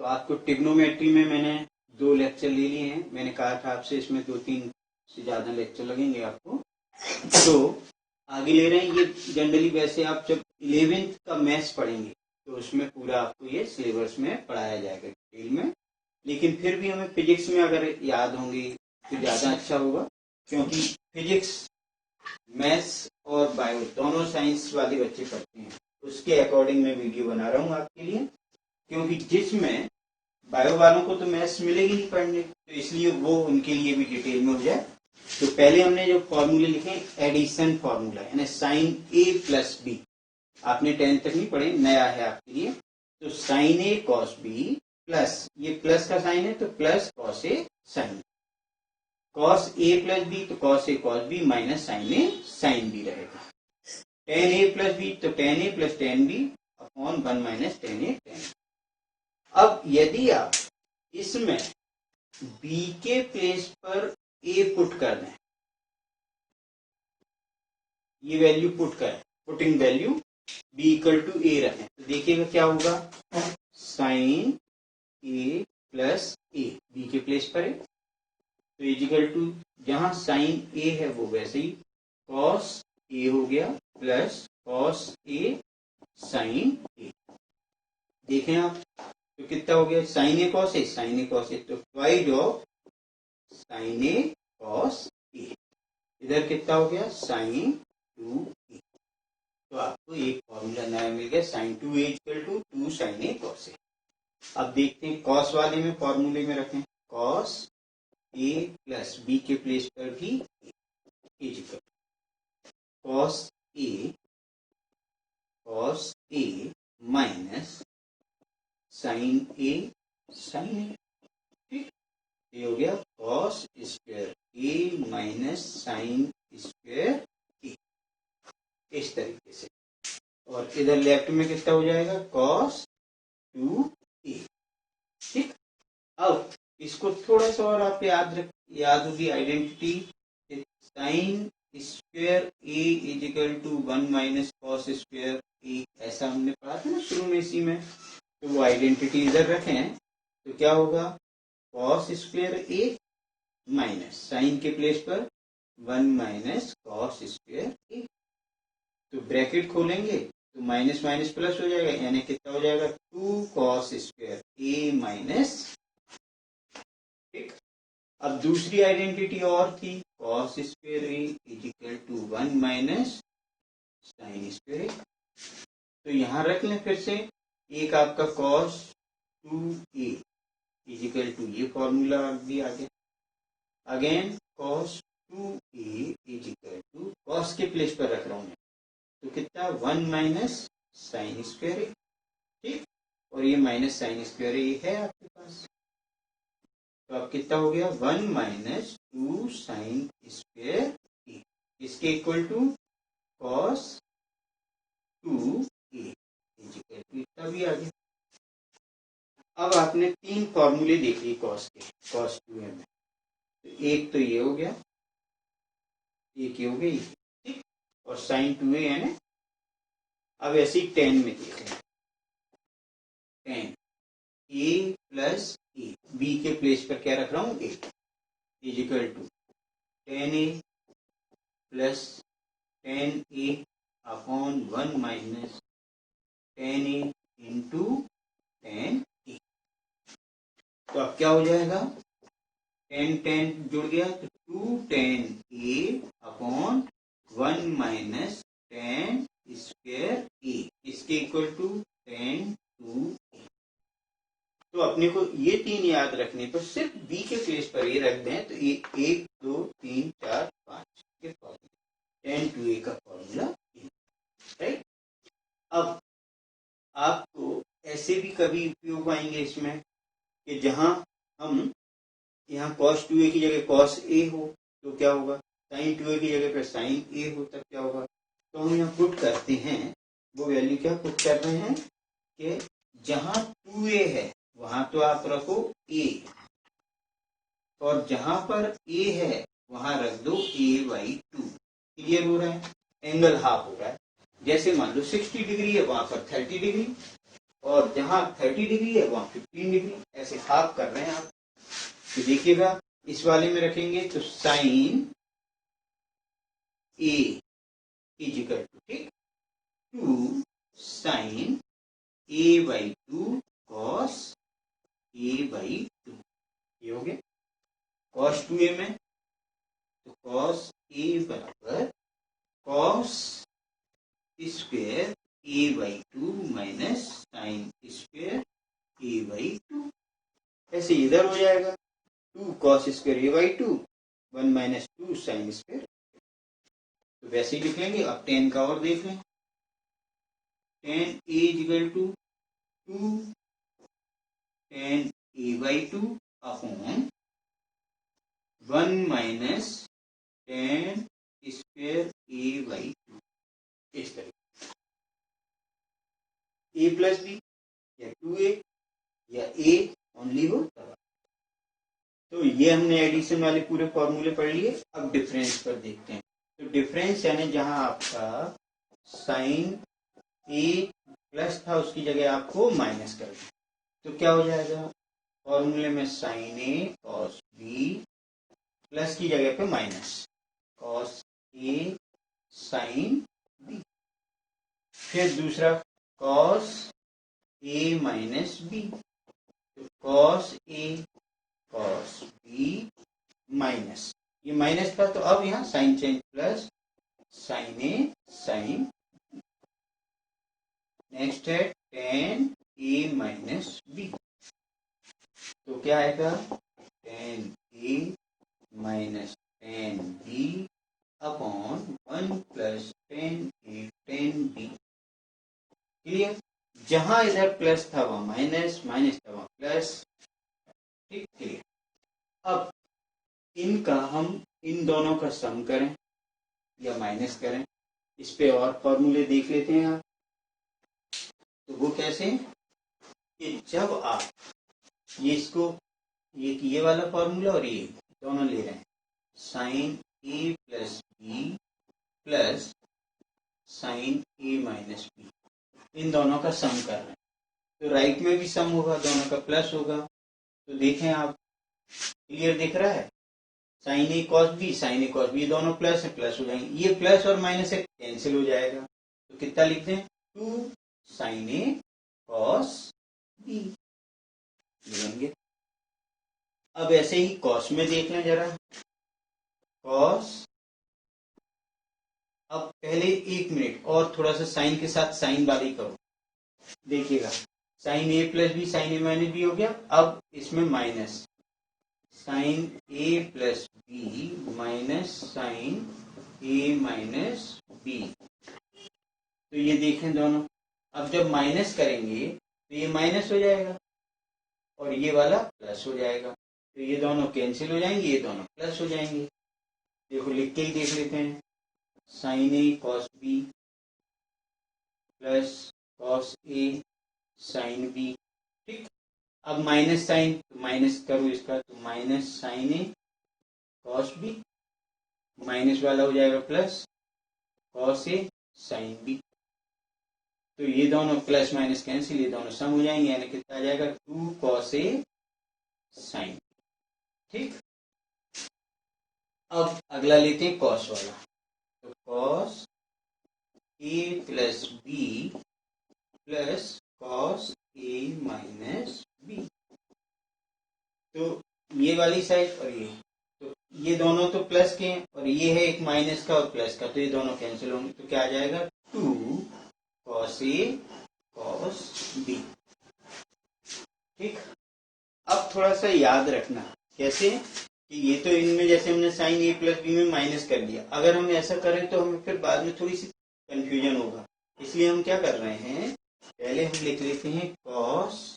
आपको ट्रिग्नोमेट्री में मैंने 2 लेक्चर ले लिए हैं। मैंने कहा था आपसे इसमें 2-3 से ज़्यादा लेक्चर लगेंगे आपको, तो आगे ले रहे हैं। ये जनरली वैसे आप जब 11th का मैथ्स पढ़ेंगे तो उसमें पूरा आपको ये सिलेबस में पढ़ाया जाएगा डिटेल में, लेकिन फिर भी हमें फिजिक्स में अगर याद होंगे तो ज़्यादा अच्छा होगा, क्योंकि फिजिक्स, मैथ्स और बायो दोनों साइंस वाले बच्चे पढ़ते हैं। उसके अकॉर्डिंग मैं वीडियो बना रहा हूँ आपके लिए, क्योंकि जिसमें बायो वालों को तो मैथ्स मिलेगी नहीं पढ़ने, तो इसलिए वो उनके लिए भी डिटेल में हो जाए। तो पहले हमने जो फॉर्मूले लिखे एडिशन फॉर्मूला, यानी साइन ए प्लस बी, आपने 10th तक नहीं पढ़े, नया है आपके लिए। तो sine A cos B plus, ये प्लस का साइन है तो plus cos A sine, cos A plus B तो cos A cos B minus sine A sine B रहेगा। टेन ए प्लस बी तो tan A plus tan B upon 1 minus tan A tan. अब यदि आप इसमें B के place पर ए put कर दें, ये वैल्यू पुट करें, putting value B equal to A रखें, तो देखिएगा क्या होगा, sine A plus A, B के प्लेस पर है तो इजिकल टू, जहां साइन ए है वो वैसे ही कॉस ए हो गया plus cos A sine A. देखें आप तो कितना हो गया, sine A cos A, sine A cos A, तो twice of sine A cos A. इधर कितना हो गया, साइन 2ए। तो आपको एक फॉर्मूला नया मिल गया, साइन 2ए equal to 2 sine A cos A. अब देखते हैं कॉस वाले में फॉर्मूले में रखें, कॉस ए प्लस बी के प्लेस पर भी equal cos A minus sine A sine A, ठीक, ये हो गया cos square A minus sine square A, इस तरीके से। और इधर लेफ्ट में कितना हो जाएगा, कॉस 2a, ठीक। अब इसको थोड़ा सा और आप याद होगी identity, sine square A is equal to 1 minus cos square A, ऐसा हमने पढ़ा था ना शुरू में इसी में। तो वो आइडेंटिटी इधर रखें तो क्या होगा, cos square A minus sign के प्लेस पर 1 माइनस कॉस स्क्वायर ए, तो ब्रैकेट खोलेंगे तो माइनस माइनस प्लस हो जाएगा, यानी कितना हो जाएगा 2 कॉस स्क्वायर ए माइनस, ठीक। अब दूसरी आइडेंटिटी और थी, cos square A is equal to 1 minus sine square A, तो यहां रख लें फिर से, एक आपका cos 2a is equal to, ये फॉर्मूला भी आ गया, again cos 2a is equal to, cos के प्लेस पर रख रहा हूं मैं, तो कितना 1 माइनस साइन स्क्वायर ए, ठीक, और ये माइनस साइन स्क्वायर ए है आपके पास, तो अब कितना हो गया 1 माइनस 2 साइन स्क्वायर ए, इसके equal to cos 2a is equal to, इतना भी आ गया। अब आपने 3 फॉर्मूले देख लिए कॉस के, कॉस 2a में, तो एक तो ये हो गया, एक ये हो गया, ठीक, और साइन 2a है ना। अब ऐसे ही 10 में देखें, 10 ए प्लस ए, बी के प्लेस पर क्या रख रहा हूं, A, is equal to 10a plus 10a upon 1 minus 10a into 10a। तो अब क्या हो जाएगा, 10 जुड़ गया तो 2 10a upon 1 minus 10 square A, इसके इक्वल टू 10 2a। तो अपने को ये 3 याद रखने पर सिर्फ बी के प्लेस पर ये रख दें तो ये 1 2 3 4 5 के फॉर्मूला 10 2a का फॉर्मूला, राइट। अब आपको ऐसे भी कभी उपयोग आएंगे इसमें कि जहां हम यहाँ cos 2a की जगह cos a हो तो क्या होगा, sin 2a की जगह पर sin a हो तब क्या होगा, तो हम यहाँ पुट करते हैं, वो वैल्यू क्या पुट कर रहे हैं कि जहां 2a है वहां तो आप रखो a, और जहां पर a है वहां रख दो a/2। क्लियर हो रहा है, एंगल हाफ हो रहा है। जैसे मान लो 60 डिग्री है वहां पर 30 डिग्री, और जहां 30 डिग्री है वहां 15 डिग्री, ऐसे हाफ कर रहे हैं आप। तो देखिएगा इस वाले में रखेंगे तो sine A is equal to, ठीक, 2 sine A by 2 cos A by 2, ये हो गया। कॉस 2a में तो कॉस ए बराबर cos square A by 2 minus sine square A by 2, ऐसे इधर हो जाएगा 2 cos square A by 2 1 minus 2 sine square, तो वैसे ही लिख लेंगे। अब टेन का और देख लें, tan A is equal to 2 tan A by 2 upon 1 minus tan square A by 2, इस तरह ए प्लस बी या 2a या a ओनली हो तब। तो ये हमने एडिशन वाले पूरे फॉर्मूले पढ़ लिए। अब डिफरेंस पर देखते हैं। तो डिफरेंस यानी जहां आपका साइन ए प्लस था उसकी जगह आपको माइनस कर दें, तो क्या हो जाएगा, फॉर्मूले में sine A cos B plus की जगह पे minus cos A sine B, फिर दूसरा कॉस ए माइनस बी, तो cos A cos B minus, ये माइनस था तो अब यहाँ sine change plus sine A sine, next है टेन ए माइनस बी, तो क्या आएगा tan A minus tan B upon 1 plus tan A tan B, clear. जहां इधर प्लस था वहां माइनस, माइनस था वहां प्लस, ठीक, क्लियर। अब इनका हम इन दोनों का सम करें या माइनस करें, इस पे और फॉर्मूले देख लेते हैं आप। तो वो कैसे कि जब आप ये इसको ये वाला फॉर्मूला और ये दोनों ले रहे हैं, sign A plus B plus sine A minus B, इन दोनों का सम कर रहे हैं, तो राइट में भी सम होगा, दोनों का प्लस होगा। तो देखें आप, क्लियर दिख रहा है, sign A cos B sign A cos B, ये दोनों प्लस है, प्लस हो जाएंगे, ये प्लस और माइनस है कैंसिल हो जाएगा, तो कितना लिख दें 2 साइन ए कॉस बी लिखेंगे। अब ऐसे ही कॉस में देख लें जरा, कॉस, अब पहले 1 मिनट और थोड़ा सा साइन के साथ साइन वाली करो, देखिएगा sign A plus B sign A minus B हो गया। अब इसमें minus sine A plus B minus sine A minus B, तो ये देखें दोनों, अब जब माइनस करेंगे तो ये माइनस हो जाएगा और ये वाला प्लस हो जाएगा, तो ये दोनों कैंसिल हो जाएंगे, ये दोनों प्लस हो जाएंगे। देखो लिख के ही देख लेते हैं, sign A cos B plus cos A sine B, ठीक। अब माइनस साइन, तो माइनस करो इसका, तो minus sine A cos B, minus वाला हो जाएगा plus cos A sine B, तो ये दोनों प्लस माइनस कैंसिल, ये दोनों सम हो जाएंगे, यानी कितना आ जाएगा 2 कॉस ए साइन, ठीक। अब अगला लेते हैं कॉस वाला, तो cos A plus B plus cos A minus B, तो ये वाली साइड और ये, तो ये दोनों तो प्लस के हैं और ये है एक माइनस का और प्लस का, तो ये दोनों कैंसिल होंगे, तो क्या आ जाएगा 2 कॉस ए कॉस बी, ठीक। अब थोड़ा सा याद रखना कैसे कि ये तो इनमें जैसे हमने साइन ए प्लस बी में माइनस कर दिया, अगर हम ऐसा करें तो हमें फिर बाद में थोड़ी सी कंफ्यूजन होगा, इसलिए हम क्या कर रहे हैं, पहले हम लिख लेते हैं cos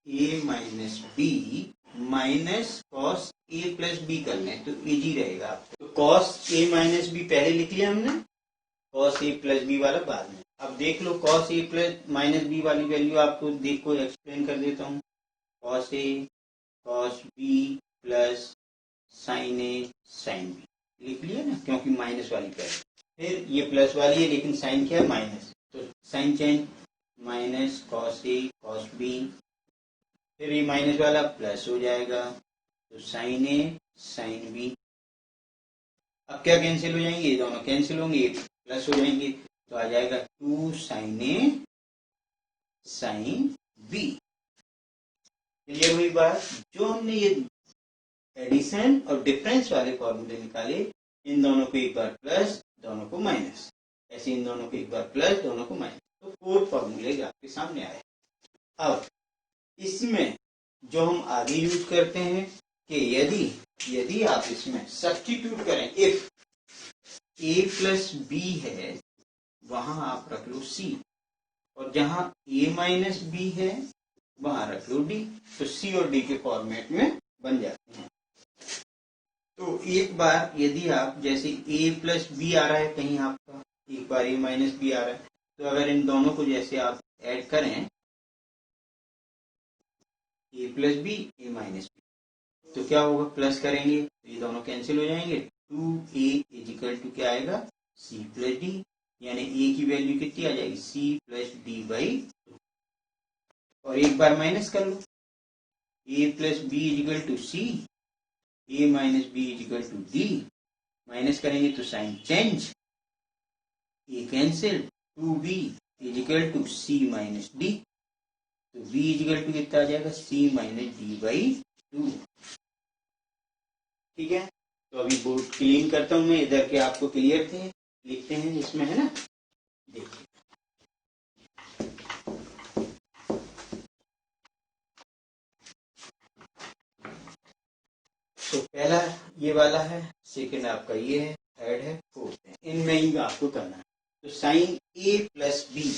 A minus B minus cos A plus B कर लें तो इजी रहेगा। तो कॉस ए माइनस बी पहले लिख लिया हमने, कॉस ए प्लस बी वाला बाद में। अब देख लो cos A plus minus B वाली वैल्यू आपको देखो एक्सप्लेन कर देता हूँ, cos A cos B plus sine A sine B लिख लिया ना, क्योंकि माइनस वाली पहले, फिर ये प्लस वाली है लेकिन साइन क्या है माइनस, तो sign change minus cos A cos B, फिर ये माइनस वाला प्लस हो जाएगा तो साइन ए साइन बी। अब क्या कैंसिल हो जाएंगे, ये दोनों कैंसिल होंगे, प्लस हो जाएंगे तो आ जाएगा 2 sine A sine B. Clear हुई बात। जो हमने ये एडिशन और डिफरेंस वाले फॉर्मूले निकाले, इन दोनों को एक बार प्लस दोनों को माइनस, ऐसे इन दोनों को एक बार प्लस दोनों को माइनस, तो 4 फॉर्मूले आपके सामने आए। अब इसमें जो हम आगे यूज करते हैं कि यदि आप इसमें सब्स्टिट्यूट करें, इफ ए प्लस बी है वहां आप रख लो सी, और जहां ए माइनस बी है वहां रख लो डी, तो सी और डी के फॉर्मेट में बन जाते हैं। तो एक बार यदि आप जैसे ए प्लस बी आ रहा है कहीं आपका, एक बार ए माइनस बी आ रहा है, तो अगर इन दोनों को जैसे आप ऐड करें ए प्लस बी ए माइनस बी, तो क्या होगा, प्लस करेंगे तो ये दोनों कैंसिल हो जाएंगे, 2a इज इक्वल टू क्या आएगा, c प्लस डी, यानी a की वैल्यू कितनी आ जाएगी, c प्लस डी बाई 2। और एक बार माइनस कर लो, a plus B is equal to C, a minus B is equal to D, minus करेंगे तो sign change, a cancel, 2b is equal to c minus D, तो v is equal to कितना आ जाएगा, c minus D by 2। ठीक है, तो अभी बोर्ड क्लीन करता हूं मैं, इधर के आपको क्लियर थे, लिखते हैं इसमें, है ना, देखिए। तो पहला ये वाला है, सेकंड आपका ये है, थर्ड है, फोर्थ है, इनमें ही आपको करना है। तो साइन ए प्लस बी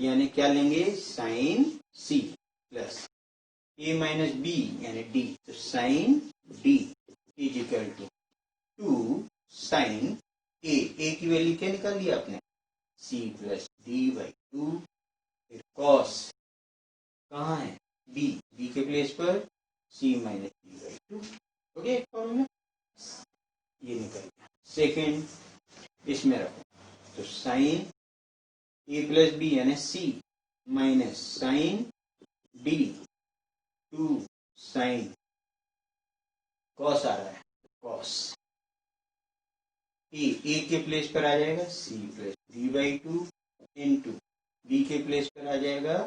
यानी क्या लेंगे, sine C plus A minus B यानी डी, तो sine D is equal to 2 sine A की वैल्यू क्या निकाल लिया आपने, c प्लस डी बाई 2, फिर कॉस कहाँ है, b के प्लेस पर c minus D by 2। Okay, ये निकल गया। सेकेंड इसमें रखो, तो साइन ए प्लस बी यानी c minus sine D 2 sine cos आ रहा है, कॉस ए के प्लेस पर आ जाएगा c plus D by 2 into B के प्लेस पर आ जाएगा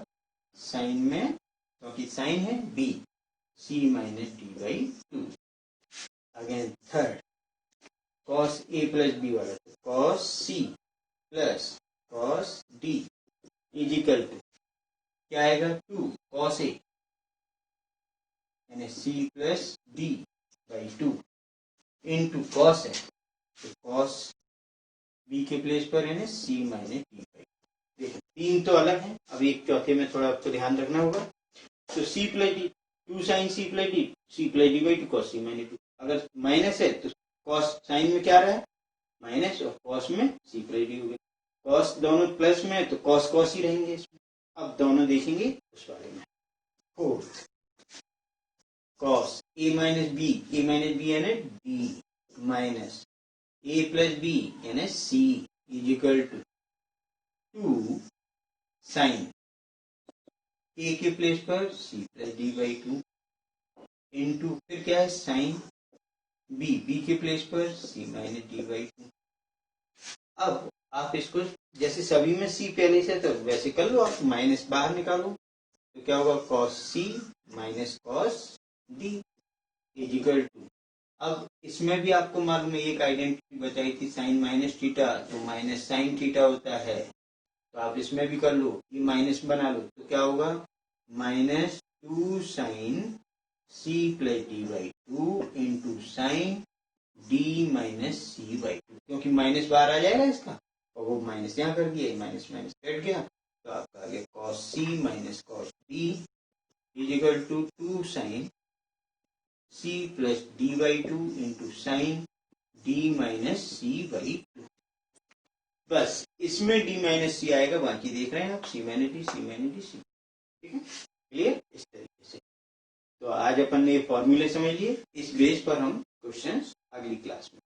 साइन में, क्योंकि साइन है b, c minus D by 2। Again third cos A plus B वाला, तो cos C plus cos D is equal to क्या आएगा, 2 कॉस ए यानी c plus D by 2 into cos है, तो कॉस बी के प्लेस पर है c माइनस डी बाई। देखो तीन तो अलग है, अब एक चौथे में थोड़ा आपको ध्यान रखना होगा। तो c plus D, 2 sine c plus D by 2 cos c minus 2, अगर माइनस है तो कॉस साइन में क्या रहा है माइनस, और कॉस में c प्लस डी हो गया, कॉस दोनों प्लस में है तो कॉस कॉस ही रहेंगे इसमें। अब दोनों देखेंगे उस बारे में। Fourth cos A minus B यानी डी माइनस ए प्लस बी यानी सी इज इक्वल टू 2 साइन ए के प्लेस पर c plus D by 2 into फिर क्या है साइन बी के प्लेस पर c माइनस डी बाई 2। अब आप इसको जैसे सभी में c पहले से तो वैसे कर लो, आप माइनस बाहर निकालो तो क्या होगा, cos c minus cos d is equal to, अब इसमें भी आपको मालूम है एक आइडेंटिटी बताई थी साइन माइनस थीटा, तो माइनस साइन थीटा होता है, तो आप इसमें भी कर लो, ये माइनस बना लो तो क्या होगा, minus 2 sine c plus D by 2 into sine D minus C by 2, क्योंकि माइनस बाहर आ जाएगा इसका, और वो माइनस यहाँ कर दिया, माइनस माइनस कट गया, तो आपका आ गया cos c minus cos d is equal to 2 sine c plus D by 2 into sine D minus C by 2। बस इसमें d माइनस सी आएगा, बाकी देख रहे हैं आप c माइनस डी सी, ठीक है, क्लियर इस तरीके से। तो आज अपन ने फॉर्मूले समझ लिए, इस बेस पर हम क्वेश्चंस अगली क्लास में